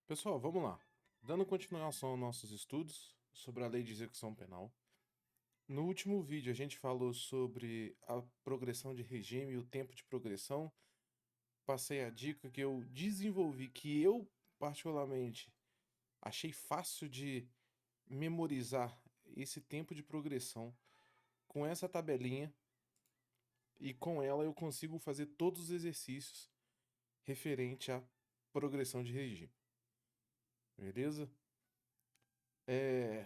Pessoal, vamos lá. Dando continuação aos nossos estudos sobre a lei de execução penal. No último vídeo, a gente falou sobre a progressão de regime e o tempo de progressão. Passei a dica que eu desenvolvi, que eu, particularmente, achei fácil de memorizar esse tempo de progressão com essa tabelinha, e com ela eu consigo fazer todos os exercícios referente à progressão de regime. Beleza? É,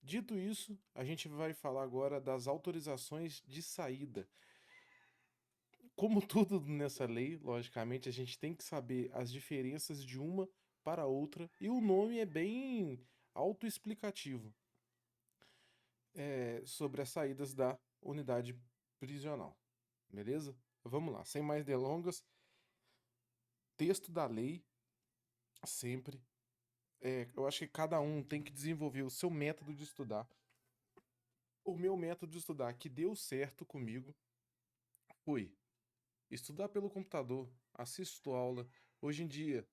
Dito isso, a gente vai falar agora das autorizações de saída. Como tudo nessa lei, logicamente, a gente tem que saber as diferenças de uma para outra, e o nome é bem autoexplicativo sobre as saídas da unidade prisional. Beleza? Vamos lá, sem mais delongas, texto da lei, sempre. Eu acho que cada um tem que desenvolver o seu método de estudar. O meu método de estudar que deu certo comigo foi estudar pelo computador, assisto aula. Hoje em dia,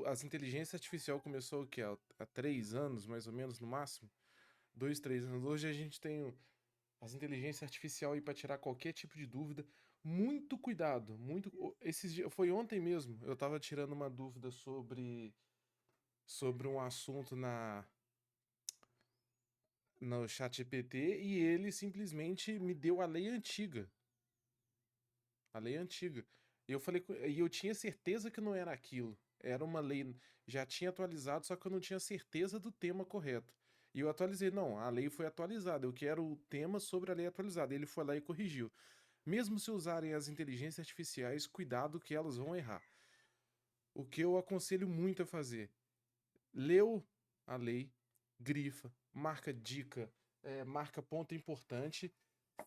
as inteligências artificial começou o quê? Há 3 anos, mais ou menos, no máximo? 2, 3 anos. Hoje a gente tem as inteligências artificial aí para tirar qualquer tipo de dúvida. Muito cuidado, muito. Foi ontem mesmo. Eu estava tirando uma dúvida sobre um assunto no chat GPT, e ele simplesmente me deu a lei antiga. A lei antiga. E eu tinha certeza que não era aquilo. Era uma lei, já tinha atualizado, só que eu não tinha certeza do tema correto. E eu atualizei, não, a lei foi atualizada, eu quero o tema sobre a lei atualizada. Ele foi lá e corrigiu. Mesmo se usarem as inteligências artificiais, cuidado que elas vão errar. O que eu aconselho muito a fazer: leu a lei, grifa, marca dica, marca ponto importante.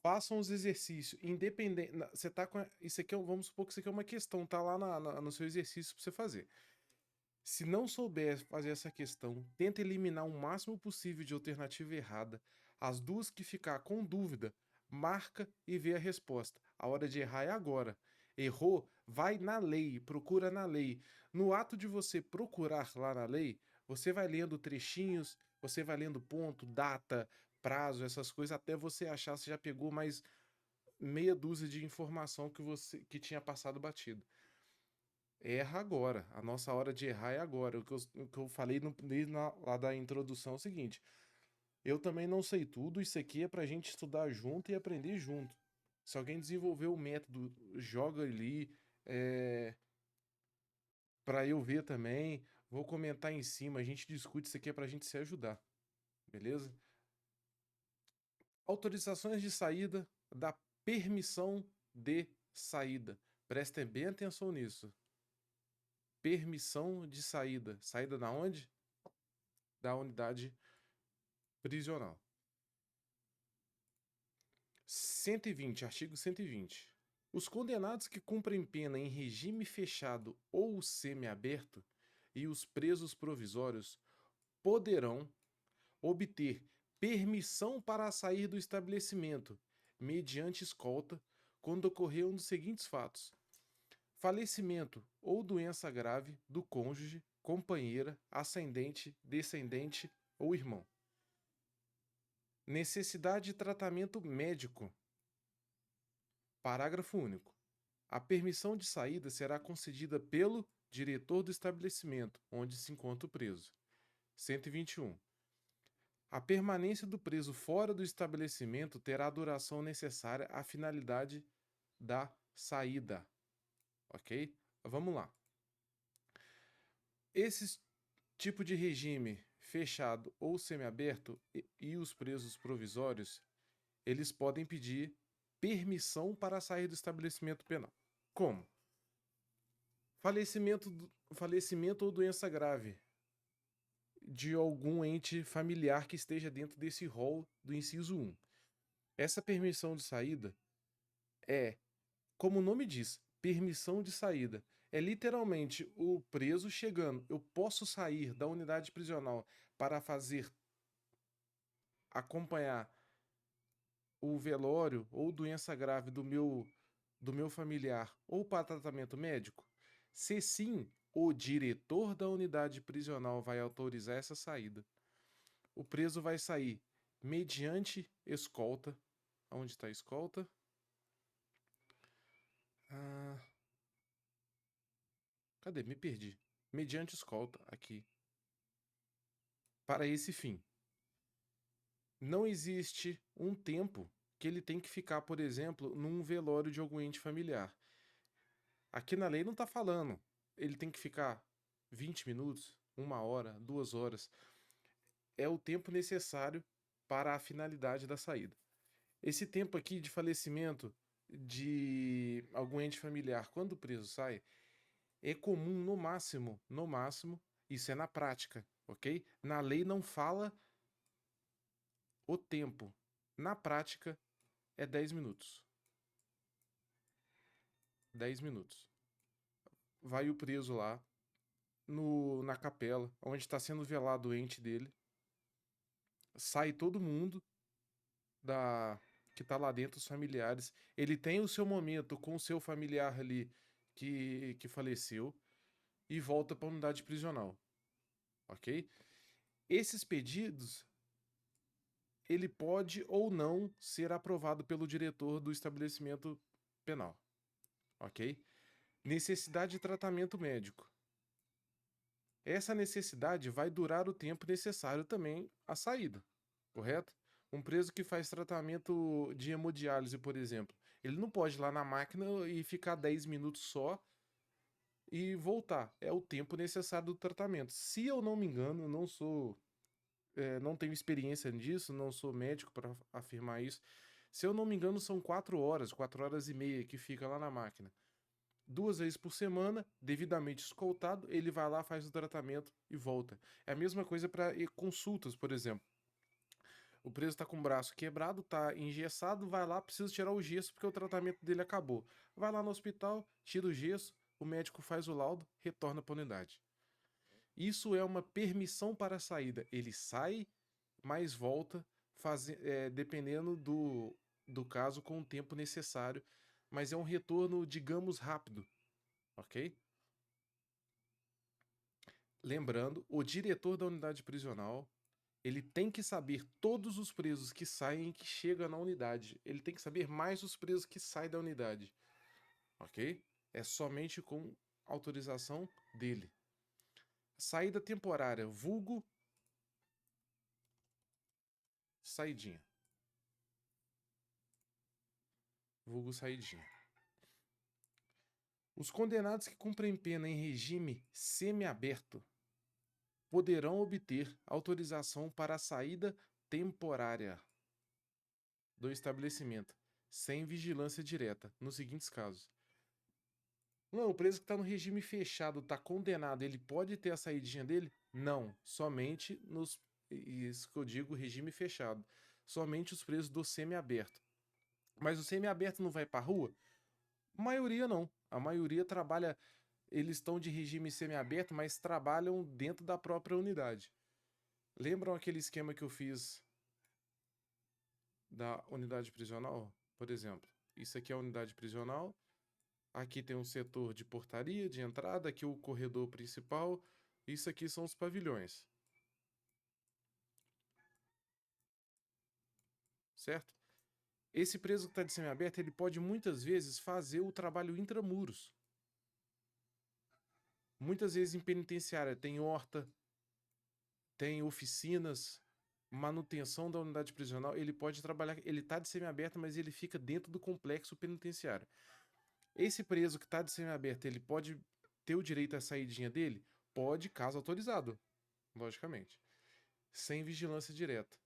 Façam os exercícios, independente. Você tá com. Isso aqui, vamos supor que isso aqui é uma questão, tá lá no seu exercício para você fazer. Se não souber fazer essa questão, tenta eliminar o máximo possível de alternativa errada. As duas que ficar com dúvida, marca e vê a resposta. A hora de errar é agora. Errou, vai na lei, procura na lei. No ato de você procurar lá na lei, você vai lendo trechinhos, você vai lendo ponto, data, prazo, essas coisas, até você achar se já pegou mais meia dúzia de informação que tinha passado batido. Erra agora. A nossa hora de errar é agora. O que eu falei lá da introdução é o seguinte: eu também não sei tudo, isso aqui é pra gente estudar junto e aprender junto. Se alguém desenvolver o método, joga ali, é, para eu ver também, vou comentar em cima, a gente discute, isso aqui é pra gente se ajudar, beleza? Autorizações de saída da permissão de saída. Prestem bem atenção nisso. Permissão de saída. Saída da onde? Da unidade prisional. 120, artigo 120. Os condenados que cumprem pena em regime fechado ou semiaberto e os presos provisórios poderão obter permissão para sair do estabelecimento, mediante escolta, quando ocorrer um dos seguintes fatos: falecimento ou doença grave do cônjuge, companheira, ascendente, descendente ou irmão. Necessidade de tratamento médico. Parágrafo único. A permissão de saída será concedida pelo diretor do estabelecimento onde se encontra o preso. 121. A permanência do preso fora do estabelecimento terá a duração necessária à finalidade da saída. Ok? Vamos lá. Esse tipo de regime fechado ou semiaberto e os presos provisórios, eles podem pedir permissão para sair do estabelecimento penal. Como? Falecimento ou doença grave de algum ente familiar que esteja dentro desse rol do inciso 1. Essa permissão de saída é, como o nome diz, permissão de saída. É literalmente o preso chegando. Eu posso sair da unidade prisional para fazer acompanhar o velório ou doença grave do meu familiar ou para tratamento médico? Se sim, o diretor da unidade prisional vai autorizar essa saída. O preso vai sair mediante escolta. Onde está a escolta? Cadê? Me perdi. Mediante escolta, aqui. Para esse fim. Não existe um tempo que ele tem que ficar, por exemplo, num velório de algum ente familiar. Aqui na lei não está falando. Ele tem que ficar 20 minutos, 1 hora, 2 horas. É o tempo necessário para a finalidade da saída. Esse tempo aqui de falecimento de algum ente familiar, quando o preso sai, é comum no máximo, isso é na prática, ok? Na lei não fala o tempo. Na prática é 10 minutos. 10 minutos. Vai o preso lá na capela, onde está sendo velado o ente dele. Sai todo mundo que tá lá dentro, os familiares. Ele tem o seu momento com o seu familiar ali que faleceu e volta para a unidade prisional, ok? Esses pedidos, ele pode ou não ser aprovado pelo diretor do estabelecimento penal, ok? Necessidade de tratamento médico. Essa necessidade vai durar o tempo necessário também à saída, correto? Um preso que faz tratamento de hemodiálise, por exemplo, ele não pode ir lá na máquina e ficar 10 minutos só e voltar. É o tempo necessário do tratamento. Se eu não me engano, não tenho experiência nisso, não sou médico para afirmar isso. Se eu não me engano, são 4 horas, 4 horas e meia que fica lá na máquina. 2 vezes por semana, devidamente escoltado, ele vai lá, faz o tratamento e volta. É a mesma coisa para consultas, por exemplo. O preso está com o braço quebrado, está engessado, vai lá, precisa tirar o gesso porque o tratamento dele acabou. Vai lá no hospital, tira o gesso, o médico faz o laudo, retorna para a unidade. Isso é uma permissão para a saída. Ele sai, mas volta, dependendo do caso, com o tempo necessário. Mas é um retorno, digamos, rápido, ok? Lembrando, o diretor da unidade prisional, ele tem que saber todos os presos que saem e que chegam na unidade. Ele tem que saber mais os presos que saem da unidade, ok? É somente com autorização dele. Saída temporária, vulgo saidinha. Vulgo saidinha. Os condenados que cumprem pena em regime semiaberto poderão obter autorização para a saída temporária do estabelecimento, sem vigilância direta, nos seguintes casos. Não, o preso que está no regime fechado, está condenado, ele pode ter a saidinha dele? Não, somente isso que eu digo, regime fechado. Somente os presos do semiaberto. Mas o semiaberto não vai para rua? A maioria não. A maioria trabalha, eles estão de regime semiaberto, mas trabalham dentro da própria unidade. Lembram aquele esquema que eu fiz da unidade prisional? Por exemplo, isso aqui é a unidade prisional. Aqui tem um setor de portaria, de entrada, aqui o corredor principal. Isso aqui são os pavilhões. Certo? Esse preso que está de semiaberto, ele pode muitas vezes fazer o trabalho intramuros. Muitas vezes em penitenciária tem horta, tem oficinas, manutenção da unidade prisional. Ele pode trabalhar, ele está de semiaberto, mas ele fica dentro do complexo penitenciário. Esse preso que está de semiaberto, ele pode ter o direito à saidinha dele? Pode, caso autorizado, logicamente. Sem vigilância direta.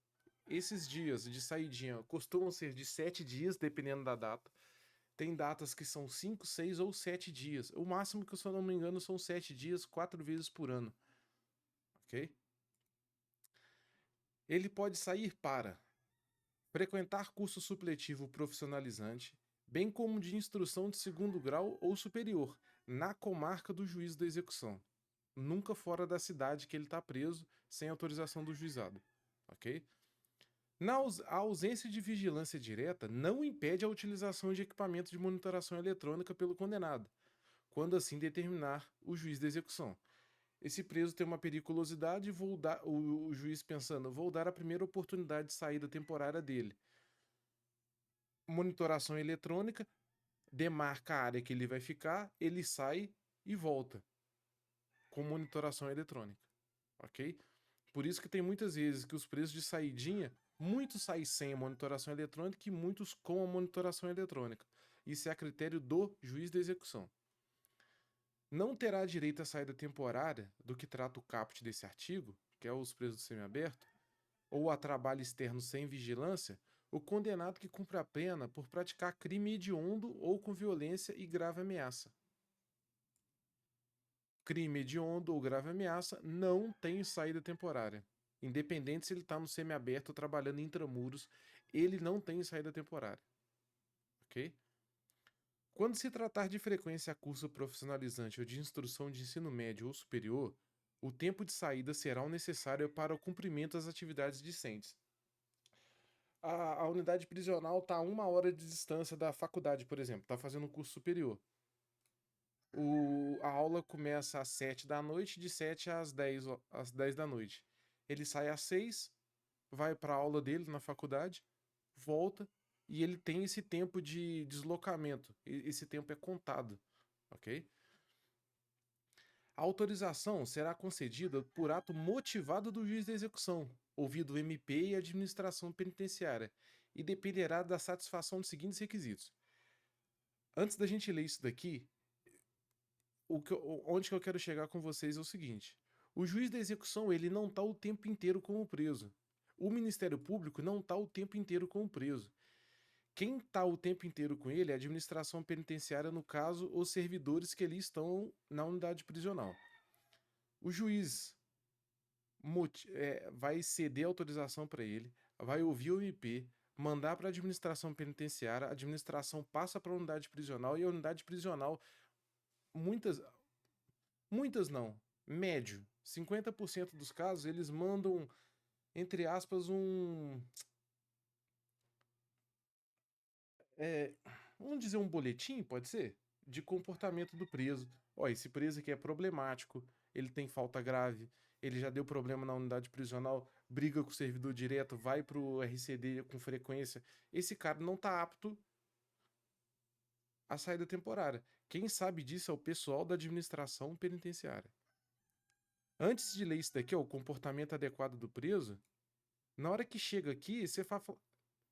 Esses dias de saidinha costumam ser de 7 dias, dependendo da data. Tem datas que são 5, 6 ou 7 dias. O máximo que, se eu não me engano, são 7 dias, 4 vezes por ano. Ok? Ele pode sair para frequentar curso supletivo profissionalizante, bem como de instrução de segundo grau ou superior, na comarca do juízo da execução. Nunca fora da cidade que ele está preso, sem autorização do juizado. Ok? A ausência de vigilância direta não impede a utilização de equipamentos de monitoração eletrônica pelo condenado. quando assim determinar o juiz da execução. Esse preso tem uma periculosidade, o juiz pensando, vou dar a primeira oportunidade de saída temporária dele. Monitoração eletrônica, demarca a área que ele vai ficar, ele sai e volta com monitoração eletrônica, ok? Por isso que tem muitas vezes que os presos de saidinha, muitos saem sem a monitoração eletrônica e muitos com a monitoração eletrônica. Isso é a critério do juiz da execução. Não terá direito à saída temporária do que trata o caput desse artigo, que é os presos semiaberto, ou a trabalho externo sem vigilância, o condenado que cumpre a pena por praticar crime hediondo ou com violência e grave ameaça. Crime hediondo ou grave ameaça não tem saída temporária. Independente se ele está no semiaberto ou trabalhando intramuros, ele não tem saída temporária. Ok? Quando se tratar de frequência a curso profissionalizante ou de instrução de ensino médio ou superior, o tempo de saída será o necessário para o cumprimento das atividades discentes. A unidade prisional está a 1 hora de distância da faculdade, por exemplo, está fazendo um curso superior. A aula começa às 7 da noite, de 7 às 10 da noite. Ele sai às 6, vai para a aula dele na faculdade, volta e ele tem esse tempo de deslocamento. Esse tempo é contado, ok? A autorização será concedida por ato motivado do juiz da execução, ouvido o MP e a administração penitenciária, e dependerá da satisfação dos seguintes requisitos. Antes da gente ler isso daqui, onde que eu quero chegar com vocês é o seguinte: o juiz da execução ele não está o tempo inteiro com o preso. O Ministério Público não está o tempo inteiro com o preso. Quem está o tempo inteiro com ele é a administração penitenciária, no caso, os servidores que ali estão na unidade prisional. O juiz vai ceder autorização para ele, vai ouvir o MP, mandar para a administração penitenciária, a administração passa para a unidade prisional e a unidade prisional, muitas não, médio, 50% dos casos, eles mandam, entre aspas, vamos dizer um boletim, pode ser? De comportamento do preso. Ó, esse preso aqui é problemático, ele tem falta grave, ele já deu problema na unidade prisional, briga com o servidor direto, vai pro RCD com frequência. Esse cara não tá apto à saída temporária. Quem sabe disso é o pessoal da administração penitenciária. Antes de ler isso daqui, ó, o comportamento adequado do preso, na hora que chega aqui, você fala.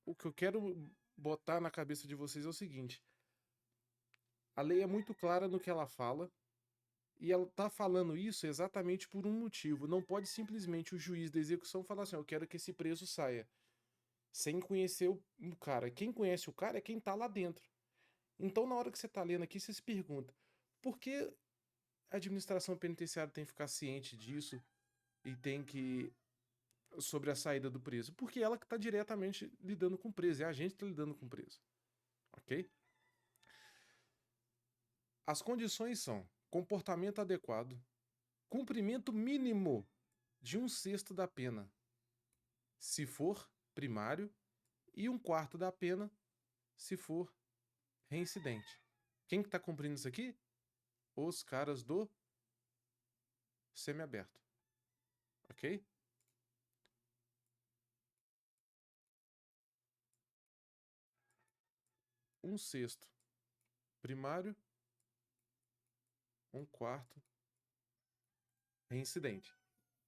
O que eu quero botar na cabeça de vocês é o seguinte: a lei é muito clara no que ela fala, e ela tá falando isso exatamente por um motivo. Não pode simplesmente o juiz da execução falar assim: eu quero que esse preso saia, sem conhecer o cara. Quem conhece o cara é quem tá lá dentro. Então, na hora que você tá lendo aqui, você se pergunta: por que a administração penitenciária tem que ficar ciente disso e tem que sobre a saída do preso? Porque ela que está diretamente lidando com o preso, é a gente que está lidando com o preso, ok? As condições são comportamento adequado, cumprimento mínimo de 1/6 da pena, se for primário, e 1/4 da pena, se for reincidente. Quem que está cumprindo isso aqui? Os caras do semiaberto, ok? 1/6 primário, 1/4 reincidente.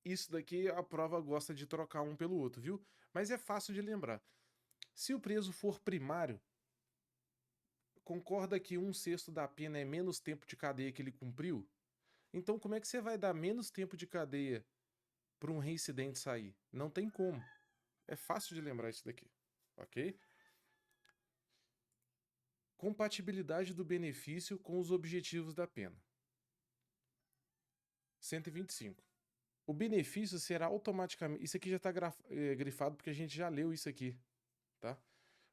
Isso daqui a prova gosta de trocar um pelo outro, viu? Mas é fácil de lembrar. Se o preso for primário, concorda que 1/6 da pena é menos tempo de cadeia que ele cumpriu? Então como é que você vai dar menos tempo de cadeia para um reincidente sair? Não tem como. É fácil de lembrar isso daqui, ok? Compatibilidade do benefício com os objetivos da pena. 125. O benefício será automaticamente. Isso aqui já está grifado porque a gente já leu isso aqui, tá?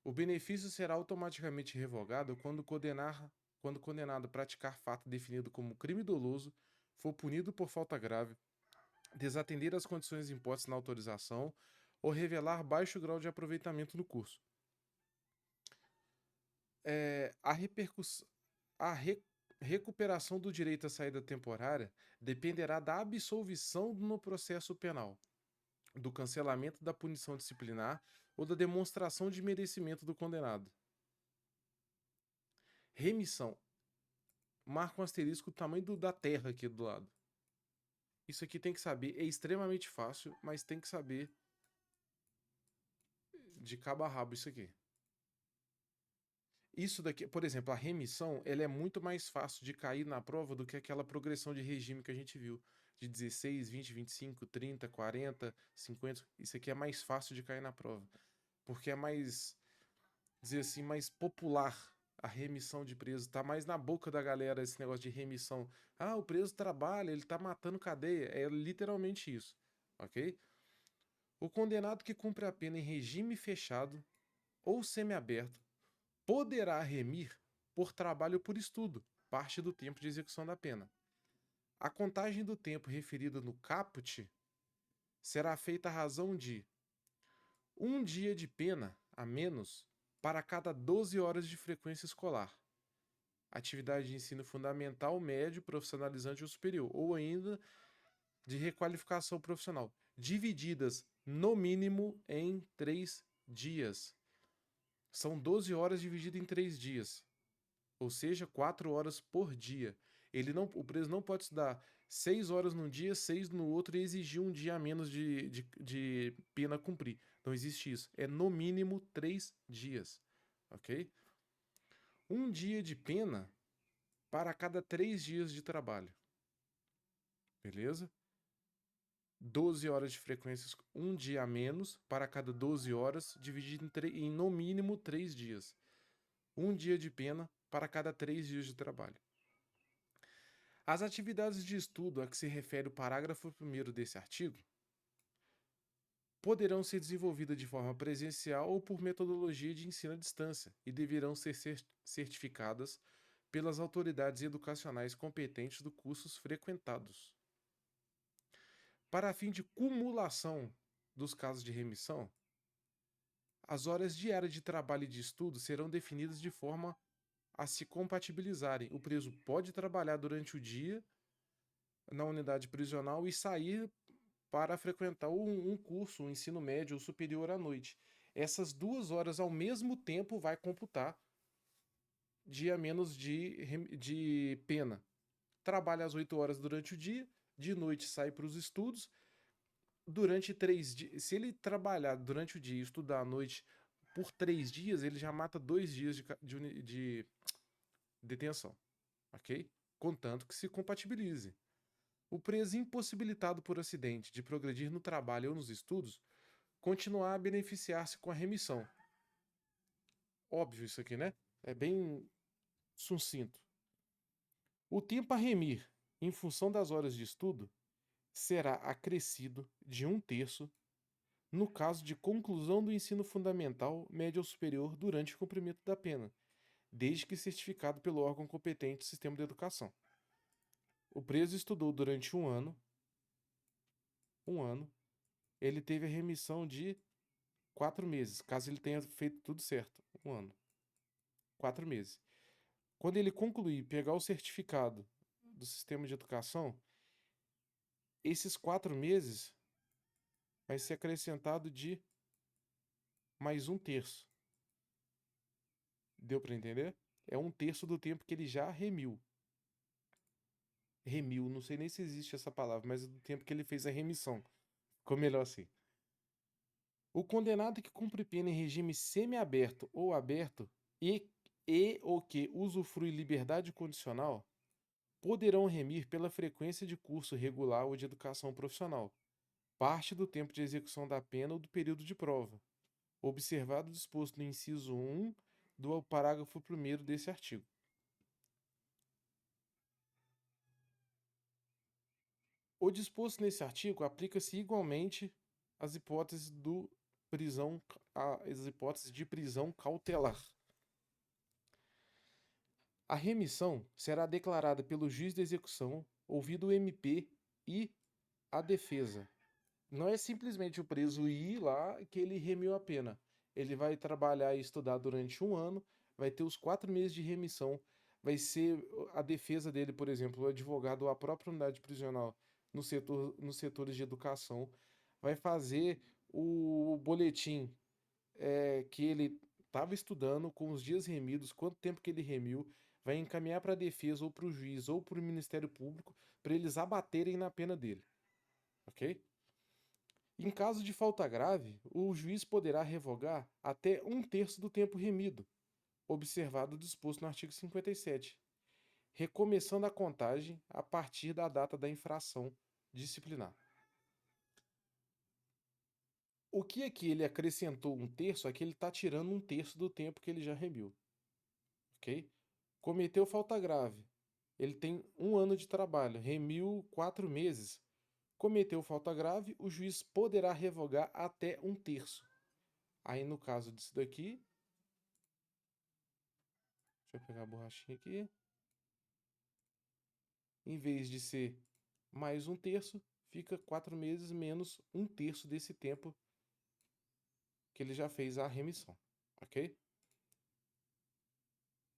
O benefício será automaticamente revogado quando condenado a praticar fato definido como crime doloso, for punido por falta grave, desatender as condições impostas na autorização ou revelar baixo grau de aproveitamento no curso. A recuperação do direito à saída temporária dependerá da absolvição no processo penal, do cancelamento da punição disciplinar ou da demonstração de merecimento do condenado. Remissão. Marca um asterisco o tamanho da terra aqui do lado. Isso aqui tem que saber, é extremamente fácil, mas tem que saber de cabo a rabo isso aqui. Isso daqui, por exemplo, a remissão, ela é muito mais fácil de cair na prova do que aquela progressão de regime que a gente viu, de 16, 20, 25, 30, 40, 50. Isso aqui é mais fácil de cair na prova, porque é mais, dizer assim, mais popular a remissão de preso. Tá mais na boca da galera esse negócio de remissão. Ah, o preso trabalha, ele tá matando cadeia. É literalmente isso, ok? O condenado que cumpre a pena em regime fechado ou semiaberto poderá remir por trabalho ou por estudo, parte do tempo de execução da pena. A contagem do tempo referida no caput será feita à razão de 1 dia de pena a menos para cada 12 horas de frequência escolar, atividade de ensino fundamental, médio, profissionalizante ou superior, ou ainda de requalificação profissional, divididas no mínimo em 3 dias. São 12 horas divididas em 3 dias, ou seja, 4 horas por dia. O preso não pode estudar 6 horas num dia, 6 no outro e exigir um dia a menos de pena a cumprir. Não existe isso. É no mínimo 3 dias, ok? 1 dia de pena para cada 3 dias de trabalho. Beleza? 12 horas de frequências, 1 dia a menos para cada 12 horas, dividido em no mínimo 3 dias. 1 dia de pena para cada 3 dias de trabalho. As atividades de estudo a que se refere o parágrafo 1º desse artigo poderão ser desenvolvidas de forma presencial ou por metodologia de ensino à distância e deverão ser certificadas pelas autoridades educacionais competentes dos cursos frequentados. Para fim de cumulação dos casos de remissão, as horas diárias de trabalho e de estudo serão definidas de forma a se compatibilizarem. O preso pode trabalhar durante o dia na unidade prisional e sair para frequentar um curso, um ensino médio ou superior à noite. Essas 2 horas ao mesmo tempo vai computar dia menos de pena. Trabalha às 8 horas durante o dia, de noite sai para os estudos. Durante 3 dias, se ele trabalhar durante o dia e estudar à noite por 3 dias, ele já mata 2 dias de detenção, ok? Contanto que se compatibilize. O preso impossibilitado por acidente de progredir no trabalho ou nos estudos continuar a beneficiar-se com a remissão. Óbvio isso aqui, né? É bem sucinto. O tempo a remir, em função das horas de estudo, será acrescido de 1/3 no caso de conclusão do ensino fundamental, médio ou superior durante o cumprimento da pena, desde que certificado pelo órgão competente do sistema de educação. O preso estudou durante um ano, ele teve a remissão de 4 meses, caso ele tenha feito tudo certo, 1 ano. 4 meses. Quando ele concluir, pegar o certificado do sistema de educação, esses 4 meses vai ser acrescentado de mais 1/3. Deu para entender? É 1/3 do tempo que ele já remiu. Remiu, não sei nem se existe essa palavra, mas é do tempo que ele fez a remissão. Ficou melhor assim. O condenado que cumpre pena em regime semiaberto ou aberto e ou que usufrui liberdade condicional poderão remir pela frequência de curso regular ou de educação profissional, parte do tempo de execução da pena ou do período de prova, observado o disposto no inciso 1 do parágrafo 1º desse artigo. O disposto nesse artigo aplica-se igualmente às hipóteses de prisão cautelar. A remissão será declarada pelo juiz da execução, ouvido o MP e a defesa. Não é simplesmente o preso ir lá que ele remiu a pena. Ele vai trabalhar e estudar durante um ano, vai ter os 4 meses de remissão. vai ser a defesa dele, por exemplo, o advogado ou a própria unidade prisional nos setores de educação, vai fazer o boletim que ele estava estudando, com os dias remidos, quanto tempo que ele remiu, vai encaminhar para a defesa ou para o juiz ou para o Ministério Público para eles abaterem na pena dele, ok? Em caso de falta grave, o juiz poderá revogar até um terço do tempo remido, observado o disposto no artigo 57, recomeçando a contagem a partir da data da infração disciplinar. O que aqui ele acrescentou um terço é que ele está tirando um terço do tempo que ele já remiu, ok? Cometeu falta grave, ele tem 1 ano de trabalho, remiu 4 meses. Cometeu falta grave, o juiz poderá revogar até um terço. Aí no caso disso daqui, deixa eu pegar a borrachinha aqui. Em vez de ser mais um terço, fica 4 meses menos um terço desse tempo que ele já fez a remissão, ok?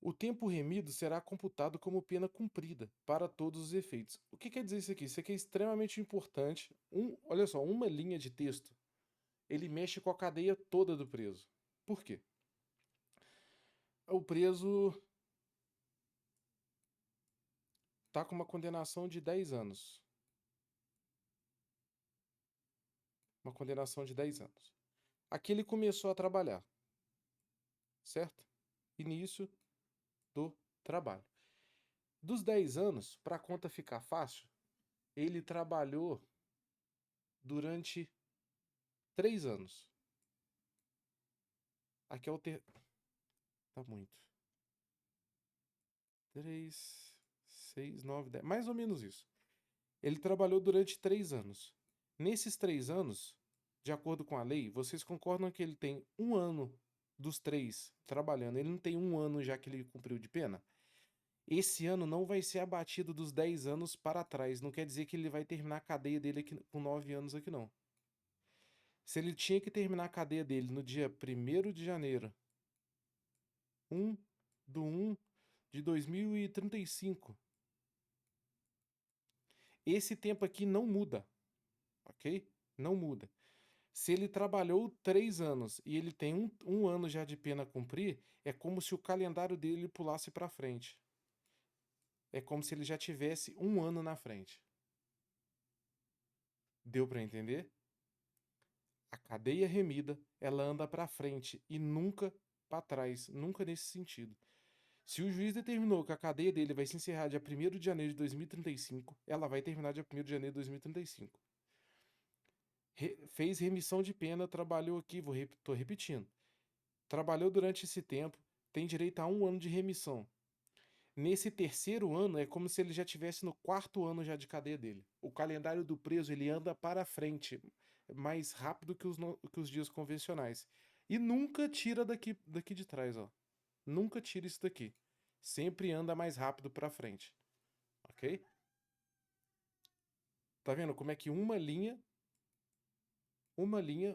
O tempo remido será computado como pena cumprida para todos os efeitos. O que quer dizer isso aqui? Isso aqui é extremamente importante. Olha só, uma linha de texto, ele mexe com a cadeia toda do preso. Por quê? O preso está com uma condenação de 10 anos. Uma condenação de 10 anos. Aqui ele começou a trabalhar, certo? Início do trabalho. Dos 10 anos, para a conta ficar fácil, ele trabalhou durante 3 anos. Aqui é o ter... Tá muito. 3, 6, 9, 10. Mais ou menos isso. Ele trabalhou durante 3 anos. Nesses 3 anos, de acordo com a lei, vocês concordam que ele tem 1 ano dos 3 trabalhando? Ele não tem 1 ano já que ele cumpriu de pena? Esse ano não vai ser abatido dos 10 anos para trás. Não quer dizer que ele vai terminar a cadeia dele aqui, com 9 anos aqui, não. Se ele tinha que terminar a cadeia dele no dia 1º de janeiro 1 de 1 de 2035, esse tempo aqui não muda, ok? Não muda. Se ele trabalhou 3 anos e ele tem um ano já de pena a cumprir, é como se o calendário dele pulasse para frente. É como se ele já tivesse 1 ano na frente. Deu para entender? A cadeia remida, ela anda para frente e nunca para trás, nunca nesse sentido. Se o juiz determinou que a cadeia dele vai se encerrar dia 1º de janeiro de 2035, ela vai terminar dia 1º de janeiro de 2035. Fez remissão de pena, trabalhou aqui, tô repetindo. Trabalhou durante esse tempo, tem direito a 1 ano de remissão. Nesse 3º ano, é como se ele já tivesse no 4º ano já de cadeia dele. O calendário do preso, ele anda para frente, mais rápido que os dias convencionais. E nunca tira daqui de trás, ó. Nunca tira isso daqui. Sempre anda mais rápido para frente. Ok? Tá vendo como é que uma linha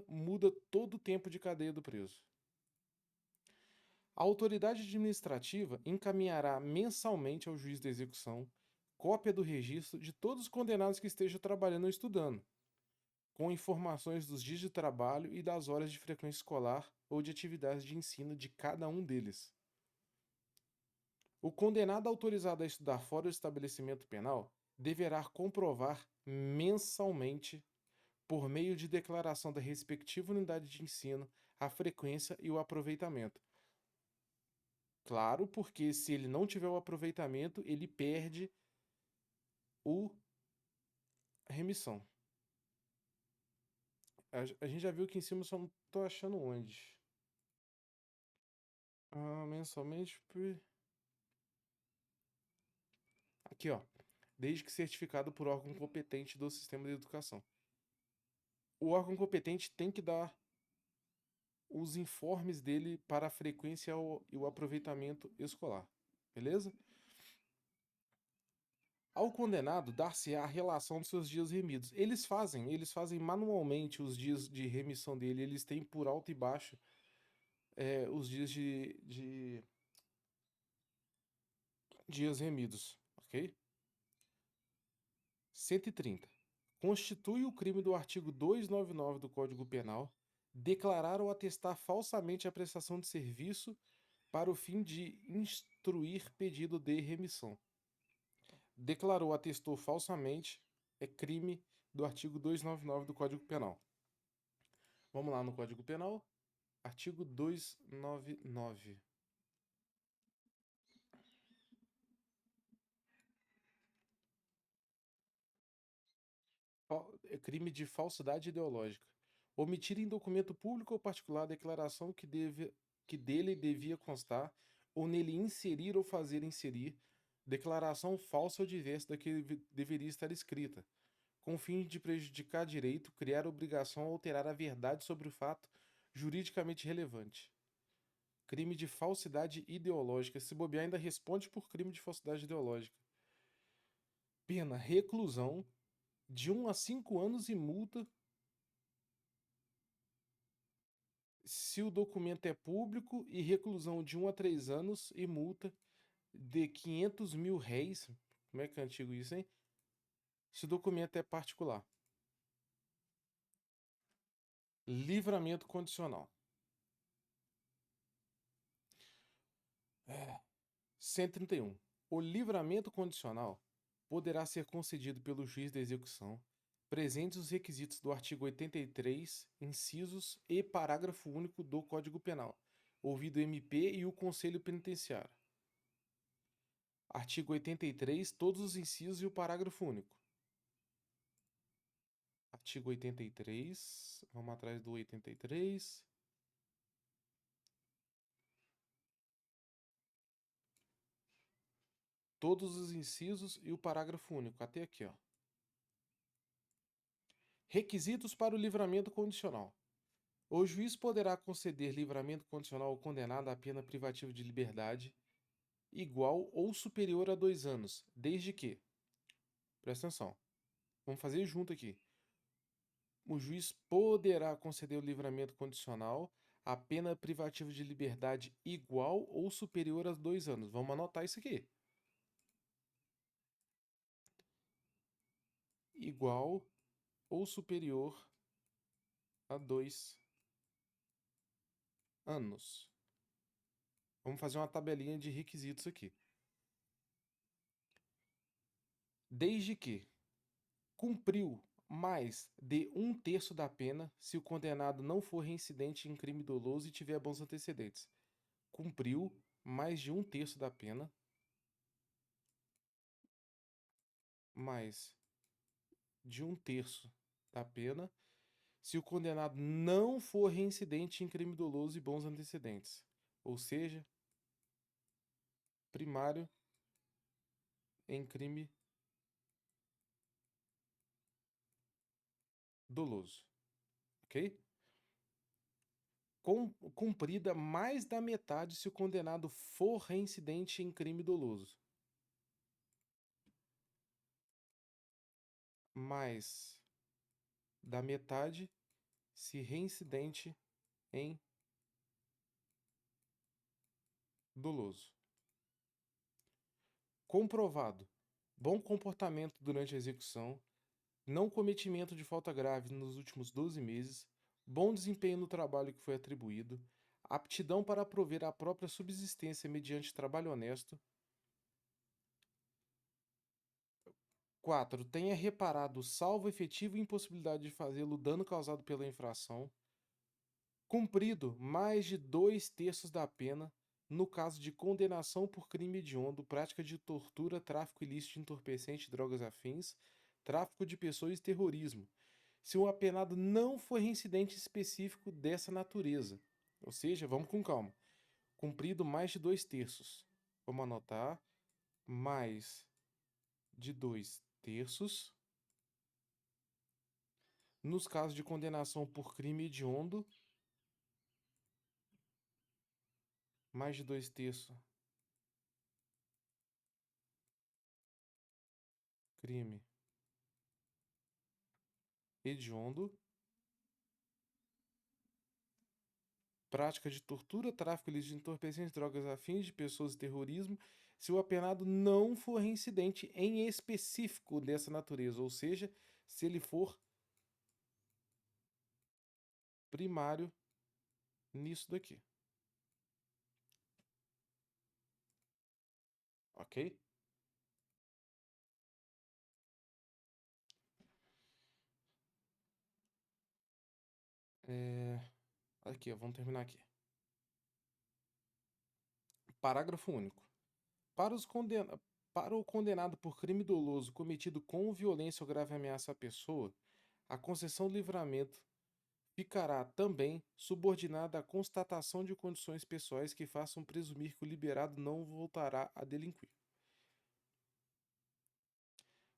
muda todo o tempo de cadeia do preso. A autoridade administrativa encaminhará mensalmente ao juiz da execução cópia do registro de todos os condenados que estejam trabalhando ou estudando, com informações dos dias de trabalho e das horas de frequência escolar ou de atividades de ensino de cada um deles. O condenado autorizado a estudar fora do estabelecimento penal deverá comprovar mensalmente, por meio de declaração da respectiva unidade de ensino, a frequência e o aproveitamento. Claro, porque se ele não tiver o aproveitamento, ele perde a remissão. A gente já viu aqui em cima, só não tô achando onde. Mensalmente. Aqui, ó. Desde que certificado por órgão competente do sistema de educação. O órgão competente tem que dar os informes dele para a frequência e o aproveitamento escolar. Beleza? Ao condenado, dar-se-á a relação dos seus dias remidos. Eles fazem manualmente os dias de remissão dele, eles têm por alto e baixo os dias dias remidos, ok? 130. Constitui o crime do artigo 299 do Código Penal declarar ou atestar falsamente a prestação de serviço para o fim de instruir pedido de remissão. Declarou, atestou falsamente, é crime do artigo 299 do Código Penal. Vamos lá no Código Penal, artigo 299. É crime de falsidade ideológica. Omitir em documento público ou particular a declaração que dele devia constar, ou nele inserir ou fazer inserir, declaração falsa ou diversa da que deveria estar escrita, com o fim de prejudicar direito, criar obrigação ou alterar a verdade sobre o fato juridicamente relevante. Crime de falsidade ideológica. Se bobear, ainda responde por crime de falsidade ideológica. Pena: reclusão de 1 a 5 anos e multa se o documento é público, e reclusão de 1 a 3 anos e multa de 500 mil réis. Como é que é antigo isso, hein? Se o documento é particular. Livramento condicional. 131. O livramento condicional poderá ser concedido pelo juiz da execução, presentes os requisitos do artigo 83, incisos e parágrafo único do Código Penal, ouvido o MP e o Conselho Penitenciário. Artigo 83, todos os incisos e o parágrafo único. Artigo 83, vamos atrás do 83. Todos os incisos e o parágrafo único, até aqui, ó. Requisitos para o livramento condicional. O juiz poderá conceder livramento condicional ao condenado à pena privativa de liberdade igual ou superior a 2 anos, desde que, presta atenção, vamos fazer junto aqui. O juiz poderá conceder o livramento condicional à pena privativa de liberdade igual ou superior a 2 anos. Vamos anotar isso aqui. Igual ou superior a 2 anos. Vamos fazer uma tabelinha de requisitos aqui. Desde que cumpriu mais de 1/3 da pena se o condenado não for reincidente em crime doloso e tiver bons antecedentes. Cumpriu mais de 1/3 da pena. Mais de 1/3 da pena se o condenado não for reincidente em crime doloso e bons antecedentes. Ou seja, primário em crime doloso. Ok? Cumprida mais da metade se o condenado for reincidente em crime doloso. Mais da metade se reincidente em doloso. Comprovado: bom comportamento durante a execução, não cometimento de falta grave nos últimos 12 meses, bom desempenho no trabalho que foi atribuído, aptidão para prover a própria subsistência mediante trabalho honesto. 4. Tenha reparado, salvo efetiva impossibilidade de fazê-lo, o dano causado pela infração. Cumprido mais de 2/3 da pena no caso de condenação por crime hediondo, prática de tortura, tráfico ilícito de entorpecente, drogas afins, tráfico de pessoas e terrorismo, se o apenado não for reincidente específico dessa natureza. Ou seja, vamos com calma. Cumprido mais de 2/3. Vamos anotar. Mais de 2/3 nos casos de condenação por crime hediondo. Mais de 2/3 crime hediondo, prática de tortura, tráfico ilícito de entorpecentes, drogas afins de pessoas e terrorismo, se o apenado não for reincidente em específico dessa natureza, ou seja, se ele for primário nisso daqui. Ok? Aqui, ó, vamos terminar aqui. Parágrafo único. Para, para o condenado por crime doloso cometido com violência ou grave ameaça à pessoa, a concessão de livramento ficará também subordinada à constatação de condições pessoais que façam presumir que o liberado não voltará a delinquir.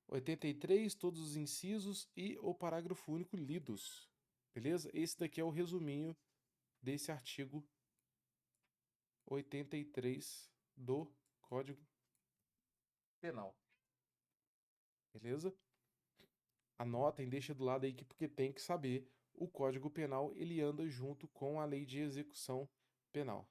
83, todos os incisos e o parágrafo único lidos. Beleza? Esse daqui é o resuminho desse artigo 83 do Código Penal. Beleza? Anotem, deixa do lado aí porque tem que saber. O Código Penal ele anda junto com a Lei de Execução Penal.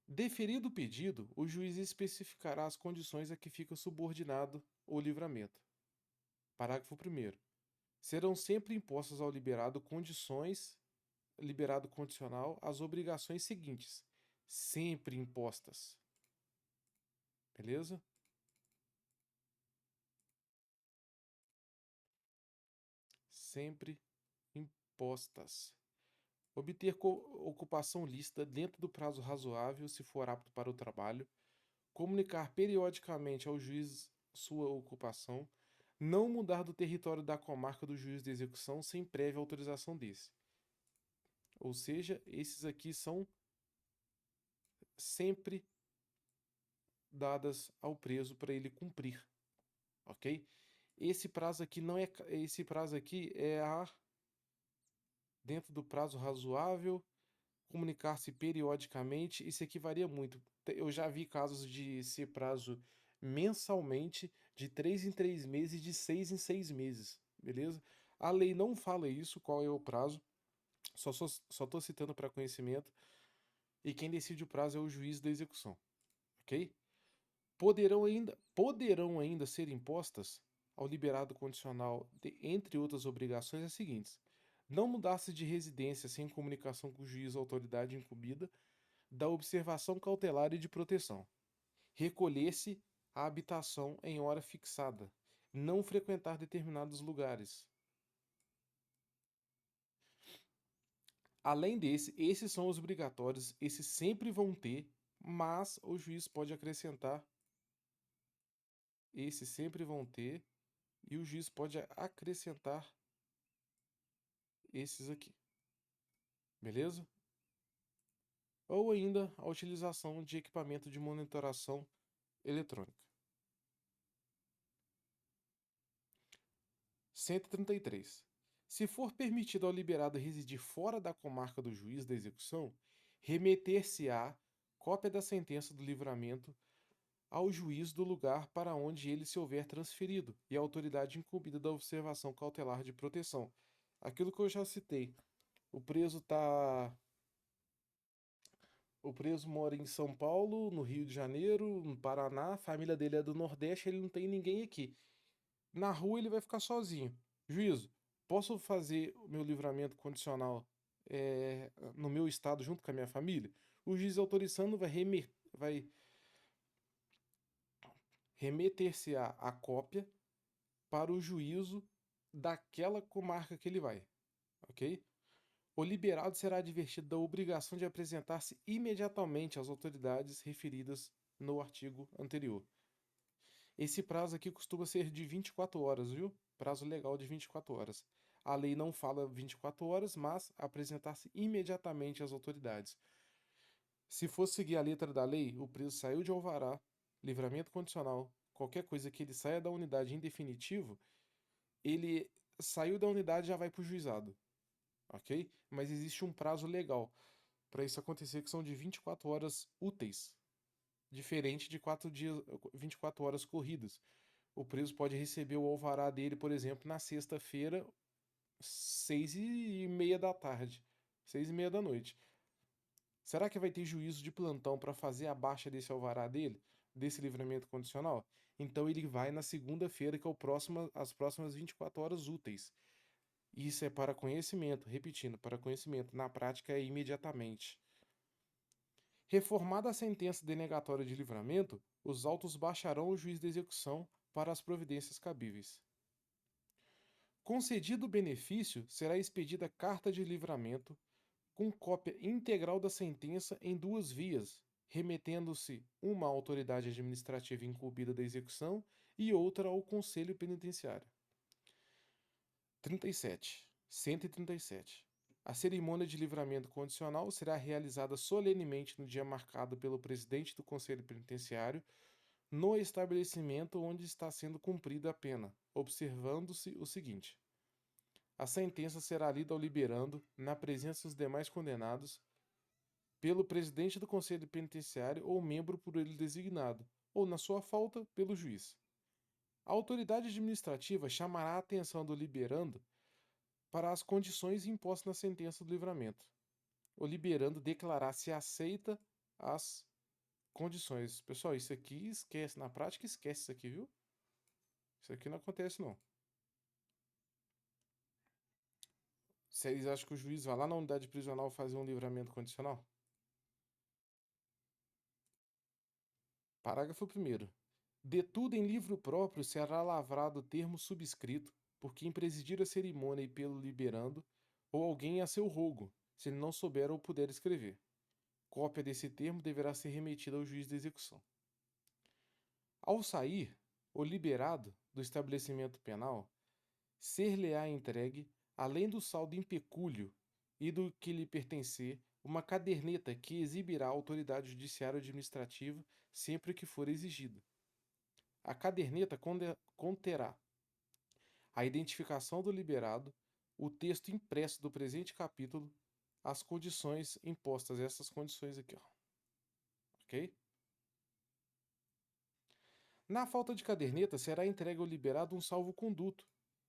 Deferido o pedido, o juiz especificará as condições a que fica subordinado o livramento. Parágrafo 1º. Serão sempre impostas ao liberado liberado condicional, as obrigações seguintes. Sempre impostas. Beleza? Sempre impostas. Obter ocupação lícita dentro do prazo razoável, se for apto para o trabalho. Comunicar periodicamente ao juiz sua ocupação. Não mudar do território da comarca do juiz de execução sem prévia autorização desse. Ou seja, esses aqui são sempre dadas ao preso para ele cumprir, ok? Esse prazo aqui não é, esse prazo aqui é dentro do prazo razoável, comunicar-se periodicamente. Isso aqui varia muito. Eu já vi casos de ser prazo mensalmente, de 3 em 3 meses, de 6 em 6 meses, beleza? A lei não fala isso, qual é o prazo. Só estou citando para conhecimento. E quem decide o prazo é o juiz da execução, ok? Poderão ainda ser impostas ao liberado condicional, entre outras obrigações, as seguintes: não mudar-se de residência sem comunicação com o juiz ou autoridade incumbida, da observação cautelar e de proteção, recolher-se à habitação em hora fixada, não frequentar determinados lugares. Além desse, esses são os obrigatórios, esses sempre vão ter, mas o juiz pode acrescentar, esses sempre vão ter, e o juiz pode acrescentar esses aqui, beleza? Ou ainda a utilização de equipamento de monitoração eletrônica. 133. Se for permitido ao liberado residir fora da comarca do juiz da execução, remeter-se-á cópia da sentença do livramento ao juiz do lugar para onde ele se houver transferido e à autoridade incumbida da observação cautelar de proteção. Aquilo que eu já citei. O preso tá O preso mora em São Paulo, no Rio de Janeiro, no Paraná, a família dele é do Nordeste, ele não tem ninguém aqui. Na rua ele vai ficar sozinho. Juízo, posso fazer o meu livramento condicional no meu estado junto com a minha família? O juiz autorizando vai remeter-se a cópia para o juízo daquela comarca que ele vai, ok? O liberado será advertido da obrigação de apresentar-se imediatamente às autoridades referidas no artigo anterior. Esse prazo aqui costuma ser de 24 horas, viu? Prazo legal de 24 horas. A lei não fala 24 horas, mas apresentar-se imediatamente às autoridades. Se fosse seguir a letra da lei, o preso saiu de alvará, livramento condicional, qualquer coisa que ele saia da unidade em definitivo, ele saiu da unidade e já vai para o juizado, ok? Mas existe um prazo legal para isso acontecer que são de 24 horas úteis, diferente de 24 horas corridas. O preso pode receber o alvará dele, por exemplo, na sexta-feira, 6h30 da tarde, 6h30 da noite. Será que vai ter juízo de plantão para fazer a baixa desse alvará dele, desse livramento condicional? Então ele vai na segunda-feira, que é as próximas 24 horas úteis. Isso é para conhecimento, repetindo, para conhecimento. Na prática é imediatamente. Reformada a sentença denegatória de livramento, os autos baixarão o juiz da execução para as providências cabíveis. Concedido o benefício, será expedida carta de livramento com cópia integral da sentença em duas vias, remetendo-se uma à autoridade administrativa incumbida da execução e outra ao Conselho Penitenciário. 137. A cerimônia de livramento condicional será realizada solenemente no dia marcado pelo presidente do Conselho Penitenciário no estabelecimento onde está sendo cumprida a pena, observando-se o seguinte: a sentença será lida ao liberando, na presença dos demais condenados, pelo presidente do Conselho Penitenciário ou membro por ele designado, ou, na sua falta, pelo juiz. A autoridade administrativa chamará a atenção do liberando para as condições impostas na sentença do livramento. O liberando declarar se aceita as condições. Pessoal, isso aqui esquece, na prática esquece isso aqui, viu? Isso aqui não acontece não. Vocês acham que o juiz vai lá na unidade prisional fazer um livramento condicional? Parágrafo 1º. De tudo em livro próprio será lavrado o termo subscrito por quem presidir a cerimônia e pelo liberando, ou alguém a seu rogo, se ele não souber ou puder escrever. Cópia desse termo deverá ser remetida ao juiz de execução. Ao sair, o liberado do estabelecimento penal ser-lhe-á entregue, além do saldo em pecúlio e do que lhe pertencer, uma caderneta que exibirá a autoridade judiciária ou administrativa sempre que for exigido. A caderneta conterá a identificação do liberado, o texto impresso do presente capítulo, as condições impostas, essas condições aqui, ó. Ok? Na falta de caderneta, será entregue ao liberado um salvo-conduto,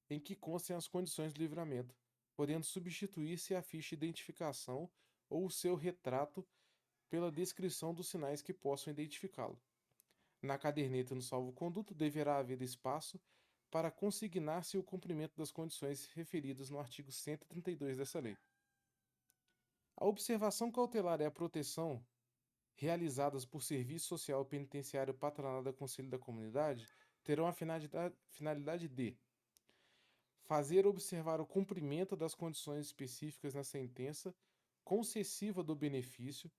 em que constem as condições de livramento, podendo substituir-se a ficha de identificação ou o seu retrato pela descrição dos sinais que possam identificá-lo. Na caderneta e no salvo-conduto deverá haver espaço para consignar-se o cumprimento das condições referidas no artigo 132 dessa lei. A observação cautelar e a proteção realizadas por Serviço Social Penitenciário Patronado da Conselho da Comunidade terão a finalidade de fazer observar o cumprimento das condições específicas na sentença concessiva do benefício,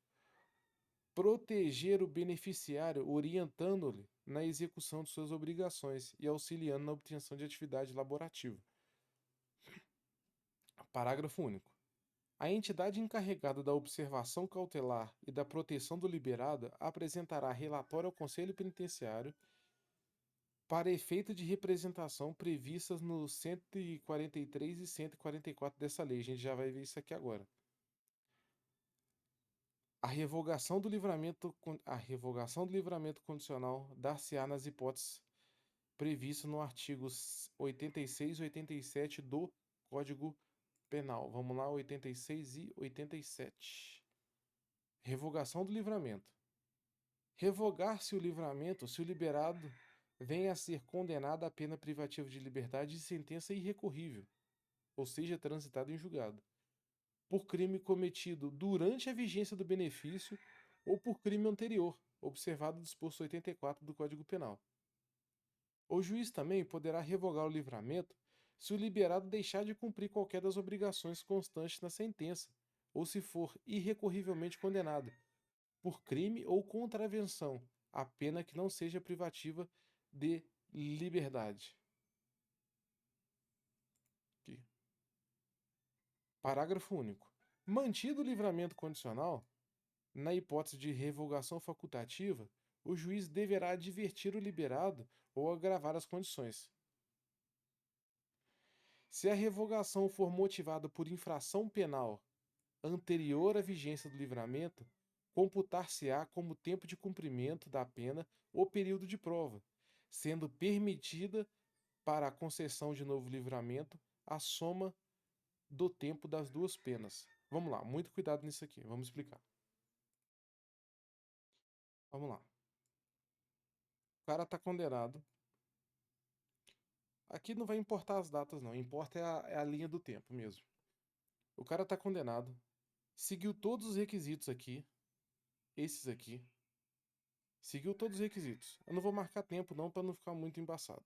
proteger o beneficiário orientando-lhe na execução de suas obrigações e auxiliando na obtenção de atividade laborativa. Parágrafo único. A entidade encarregada da observação cautelar e da proteção do liberado apresentará relatório ao Conselho Penitenciário para efeito de representação previstas nos 143 e 144 dessa lei. A gente já vai ver isso aqui agora. A revogação do livramento condicional dar-se-á nas hipóteses previstas no artigos 86 e 87 do Código Penal. Vamos lá, 86 e 87. Revogação do livramento. Revogar-se o livramento se o liberado venha a ser condenado à pena privativa de liberdade de sentença irrecorrível, ou seja, transitado em julgado, por crime cometido durante a vigência do benefício ou por crime anterior, observado o disposto 84 do Código Penal. O juiz também poderá revogar o livramento se o liberado deixar de cumprir qualquer das obrigações constantes na sentença, ou se for irrecorrivelmente condenado, por crime ou contravenção, a pena que não seja privativa de liberdade. Aqui. Parágrafo único. Mantido o livramento condicional, na hipótese de revogação facultativa, o juiz deverá advertir o liberado ou agravar as condições. Se a revogação for motivada por infração penal anterior à vigência do livramento, computar-se-á como tempo de cumprimento da pena o período de prova, sendo permitida para a concessão de novo livramento a soma do tempo das duas penas. Vamos lá, muito cuidado nisso aqui, vamos explicar. Vamos lá. O cara tá condenado. Aqui não vai importar as datas, não. Importa é a linha do tempo mesmo. O cara tá condenado. Seguiu todos os requisitos aqui. Esses aqui. Seguiu todos os requisitos. Eu não vou marcar tempo, não, para não ficar muito embaçado.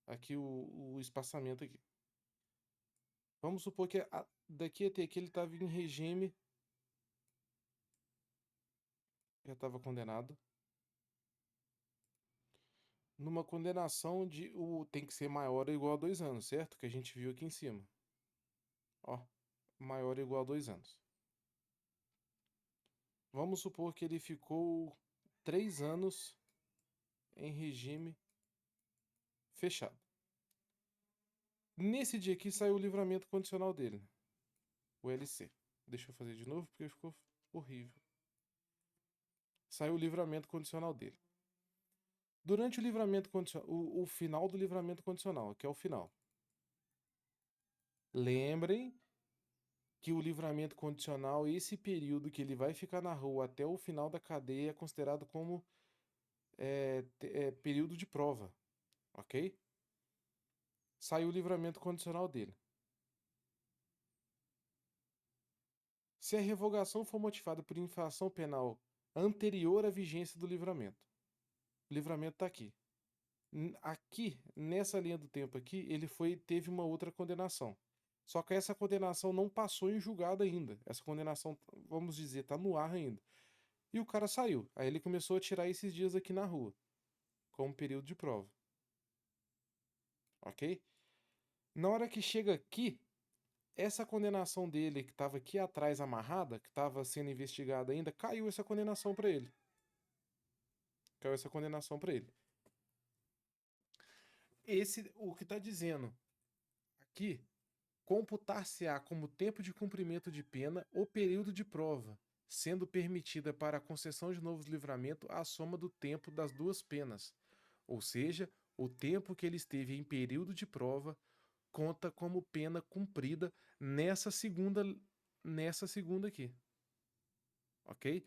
Aqui o espaçamento aqui. Vamos supor que daqui até aqui ele estava em regime. Já estava condenado. Numa condenação de tem que ser maior ou igual a 2 anos, certo? Que a gente viu aqui em cima. Ó, maior ou igual a 2 anos. Vamos supor que ele ficou 3 anos em regime fechado. Nesse dia aqui saiu o livramento condicional dele, o LC. Deixa eu fazer de novo porque ficou horrível. Saiu o livramento condicional dele. Durante o livramento condicional, o final do livramento condicional, que é o final. Lembrem que o livramento condicional, esse período que ele vai ficar na rua até o final da cadeia, é considerado como período de prova, ok? Saiu o livramento condicional dele. Se a revogação for motivada por infração penal anterior à vigência do livramento, o livramento está aqui. Aqui, nessa linha do tempo aqui, ele teve uma outra condenação. Só que essa condenação não passou em julgado ainda. Essa condenação, vamos dizer, está no ar ainda. E o cara saiu. Aí ele começou a tirar esses dias aqui na rua, como período de prova. Ok? Na hora que chega aqui, essa condenação dele, que estava aqui atrás amarrada, que estava sendo investigada ainda, caiu essa condenação para ele. Caiu essa condenação para ele. O que está dizendo aqui, computar-se-á como tempo de cumprimento de pena o período de prova, sendo permitida para a concessão de novo livramento a soma do tempo das duas penas, ou seja, o tempo que ele esteve em período de prova conta como pena cumprida nessa segunda aqui. Ok?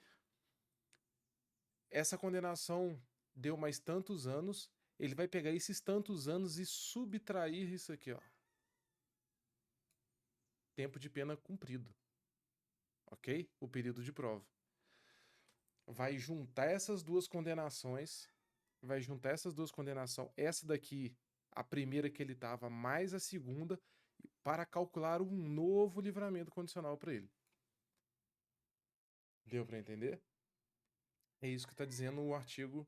Essa condenação deu mais tantos anos, ele vai pegar esses tantos anos e subtrair isso aqui, ó. Tempo de pena cumprido. Ok? O período de prova. Vai juntar essas duas condenações. Essa daqui, a primeira que ele estava, mais a segunda, para calcular um novo livramento condicional para ele. Deu para entender? É isso que está dizendo o artigo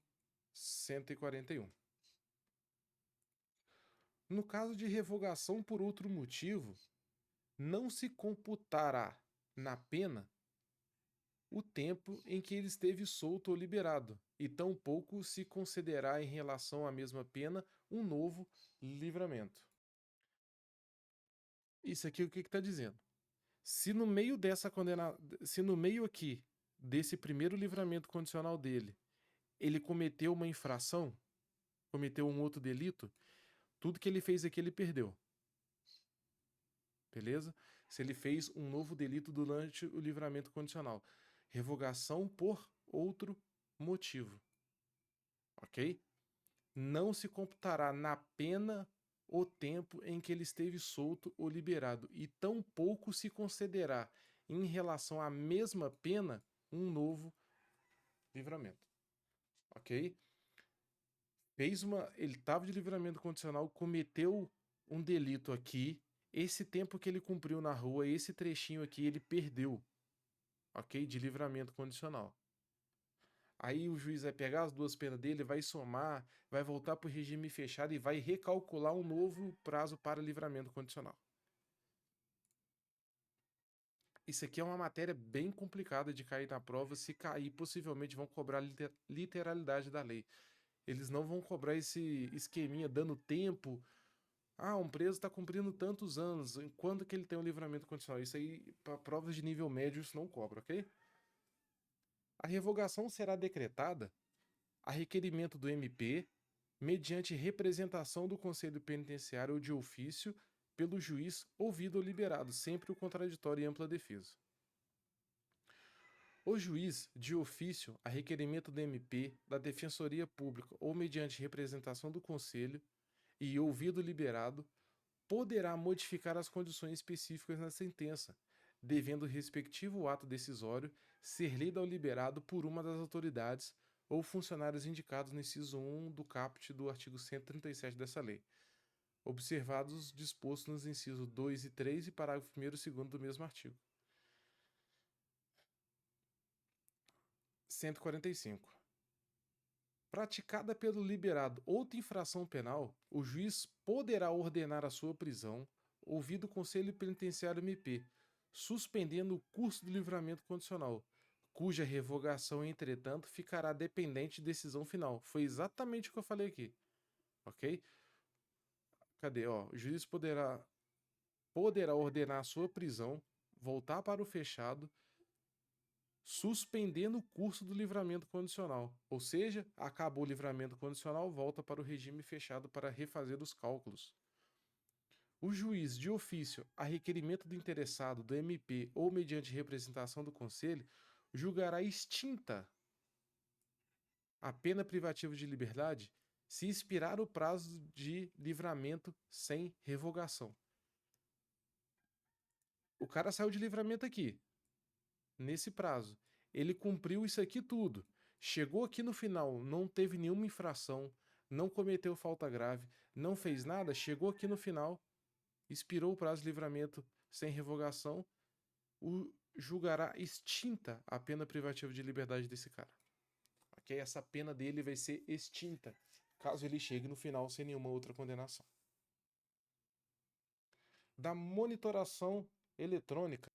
141. No caso de revogação por outro motivo, não se computará na pena o tempo em que ele esteve solto ou liberado, e tampouco se concederá em relação à mesma pena um novo livramento. Isso aqui o que está dizendo? Se no meio se no meio aqui desse primeiro livramento condicional dele, ele cometeu uma infração, cometeu um outro delito, tudo que ele fez aqui ele perdeu. Beleza? Se ele fez um novo delito durante o livramento condicional. Revogação por outro motivo. Ok? Não se computará na pena o tempo em que ele esteve solto ou liberado, e tampouco se concederá, em relação à mesma pena, um novo livramento. Ok? Ele estava de livramento condicional, cometeu um delito aqui, esse tempo que ele cumpriu na rua, esse trechinho aqui, ele perdeu, ok? De livramento condicional. Aí o juiz vai pegar as duas penas dele, vai somar, vai voltar para o regime fechado e vai recalcular um novo prazo para livramento condicional. Isso aqui é uma matéria bem complicada de cair na prova. Se cair, possivelmente vão cobrar literalidade da lei. Eles não vão cobrar esse esqueminha dando tempo. Ah, um preso está cumprindo tantos anos. Quando que ele tem um livramento condicional? Isso aí, para provas de nível médio, isso não cobra, ok? A revogação será decretada a requerimento do MP, mediante representação do Conselho Penitenciário ou de ofício, pelo juiz ouvido ou liberado, sempre o contraditório e ampla defesa. O juiz, de ofício, a requerimento do MP, da Defensoria Pública ou mediante representação do Conselho, e ouvido liberado, poderá modificar as condições específicas na sentença, devendo o respectivo ato decisório ser lido ao liberado por uma das autoridades ou funcionários indicados no inciso 1 do caput do artigo 137 dessa lei, observados os dispostos nos incisos 2 e 3 e parágrafo 1º e 2º do mesmo artigo. 145. Praticada pelo liberado outra infração penal, o juiz poderá ordenar a sua prisão, ouvido o Conselho Penitenciário MP, suspendendo o curso do livramento condicional, cuja revogação, entretanto, ficará dependente de decisão final. Foi exatamente o que eu falei aqui, ok? Cadê? Ó, o juiz poderá ordenar a sua prisão, voltar para o fechado, suspendendo o curso do livramento condicional. Ou seja, acabou o livramento condicional, volta para o regime fechado para refazer os cálculos. O juiz, de ofício, a requerimento do interessado, do MP ou mediante representação do Conselho, julgará extinta a pena privativa de liberdade se expirar o prazo de livramento sem revogação. O cara saiu de livramento aqui, nesse prazo. Ele cumpriu isso aqui tudo. Chegou aqui no final, não teve nenhuma infração, não cometeu falta grave, não fez nada, chegou aqui no final, expirou o prazo de livramento sem revogação, julgará extinta a pena privativa de liberdade desse cara. Ok? Essa pena dele vai ser extinta, caso ele chegue no final sem nenhuma outra condenação. Da monitoração eletrônica,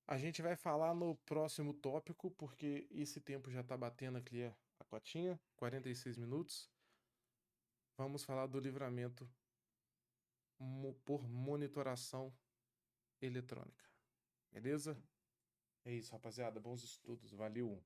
a gente vai falar no próximo tópico, porque esse tempo já está batendo aqui a cotinha, 46 minutos. Vamos falar do livramento por monitoração eletrônica. Beleza? É isso, rapaziada. Bons estudos. Valeu!